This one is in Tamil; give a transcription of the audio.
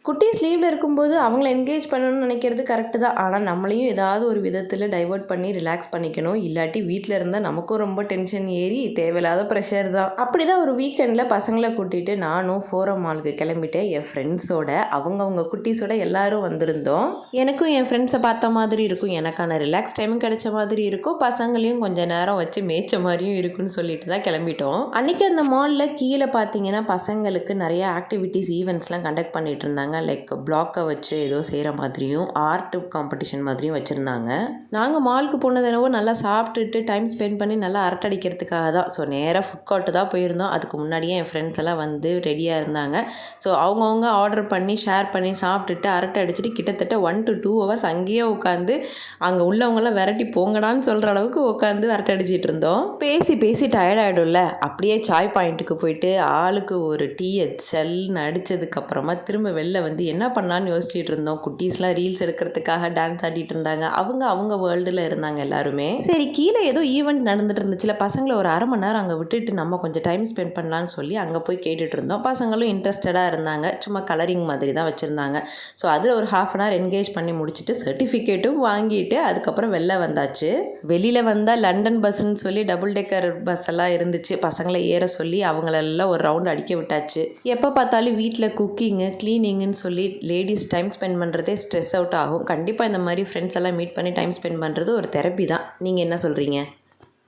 குட்டீஸ் லீவில் இருக்கும்போது அவங்கள என்கேஜ் பண்ணணும்னு நினைக்கிறது கரெக்டு தான். ஆனால் நம்மளையும் ஏதாவது ஒரு விதத்தில் டைவர்ட் பண்ணி ரிலாக்ஸ் பண்ணிக்கணும். இல்லாட்டி வீட்டில் இருந்தால் நமக்கும் ரொம்ப டென்ஷன் ஏறி தேவையில்லாத ப்ரெஷர் தான். அப்படி தான் ஒரு வீக்கெண்டில் பசங்களை கூட்டிகிட்டு நானும் ஃபோரம் மாலுக்கு கிளம்பிட்டேன். என் ஃப்ரெண்ட்ஸோட அவங்க குட்டீஸோட எல்லாரும் வந்திருந்தோம். எனக்கும் என் ஃப்ரெண்ட்ஸை பார்த்த மாதிரி இருக்கும், எனக்கான ரிலாக்ஸ் டைமும் கிடைச்ச மாதிரி இருக்கும், பசங்களையும் கொஞ்சம் நேரம் வச்சு மேய்ச்ச மாதிரியும் இருக்குன்னு சொல்லிட்டு தான் கிளம்பிட்டோம். அன்றைக்கி அந்த மாலில் கீழே பார்த்தீங்கன்னா பசங்களுக்கு நிறைய ஆக்டிவிட்டீஸ் ஈவெண்ட்ஸ்லாம் கண்டக்ட் பண்ணிகிட்டு இருந்தாங்க. லைக் பிளாக்கை வச்சு ஏதோ செய்கிற மாதிரியும் ஆர்ட் காம்படிஷன் மாதிரியும் வச்சுருந்தாங்க. நாங்கள் மாலுக்கு போனது என்னவோ நல்லா சாப்பிட்டுட்டு டைம் ஸ்பெண்ட் பண்ணி நல்லா அரட்டை அடிக்கிறதுக்காக தான். ஸோ நேராக ஃபுட் கோர்ட்டு தான் போயிருந்தோம். அதுக்கு முன்னாடியே என் ஃப்ரெண்ட்ஸ் எல்லாம் வந்து ரெடியாக இருந்தாங்க. ஸோ அவங்கவுங்க ஆர்டர் பண்ணி ஷேர் பண்ணி சாப்பிட்டுட்டு அரட்டை அடிச்சுட்டு கிட்டத்தட்ட 1 to 2 hours அங்கேயே உட்காந்து அங்கே உள்ளவங்களாம் விரட்டி போங்கடான்னு சொல்கிற அளவுக்கு உட்காந்து அரட்டை அடிச்சிட்டு இருந்தோம். பேசி டயர்ட் ஆகிடும்ல, அப்படியே சாய் பாயிண்ட்டுக்கு போயிட்டு ஆளுக்கு ஒரு டீயை செல்னு அடித்ததுக்கப்புறமா திரும்ப வெளில வந்து என்ன பண்ணலான்னு யோசிச்சுட்டு இருந்தோம். குட்டீஸ்லாம் ரீல்ஸ் எடுக்கிறதுக்காக டான்ஸ் ஆடிட்டு இருந்தாங்க. அவங்க வேர்ல்டில் இருந்தாங்க எல்லாருமே. சரி, கீழே ஏதோ ஈவெண்ட் நடந்துட்டு இருந்துச்சுல, பசங்களை ஒரு அரை மணி நேரம் அங்கே விட்டுட்டு நம்ம கொஞ்சம் டைம் ஸ்பெண்ட் பண்ணலான்னு சொல்லி அங்கே போய் கேட்டுட்டு இருந்தோம். பசங்களும் இன்ட்ரெஸ்டடாக இருந்தாங்க. சும்மா கலரிங் மாதிரி தான் வச்சுருந்தாங்க. ஸோ அதில் ஒரு ½ hour என்கேஜ் பண்ணி முடிச்சுட்டு சர்டிஃபிகேட்டும் வாங்கிட்டு அதுக்கப்புறம் வெளில வந்தாச்சு. வெளியில் வந்தால் லண்டன் பஸ்ன்னு சொல்லி டபுள் டெக்கர் பஸ் எல்லாம் இருந்துச்சு. பசங்களை ஏற சொல்லி அவங்களெல்லாம் ஒரு ரவுண்ட் அடிக்க விட்டாச்சு. எப்போ பார்த்தாலும் வீட்டில் குக்கிங்கு க்ளீனிங்குன்னு சொல்லி லேடிஸ் டைம் ஸ்பெண்ட் பண்ணுறதே ஸ்ட்ரெஸ் அவுட் ஆகும். கண்டிப்பாக இந்த மாதிரி ஃப்ரெண்ட்ஸ் எல்லாம் மீட் பண்ணி டைம் ஸ்பெண்ட் பண்ணுறது ஒரு தெரப்பி தான். நீங்கள் என்ன சொல்கிறீங்க?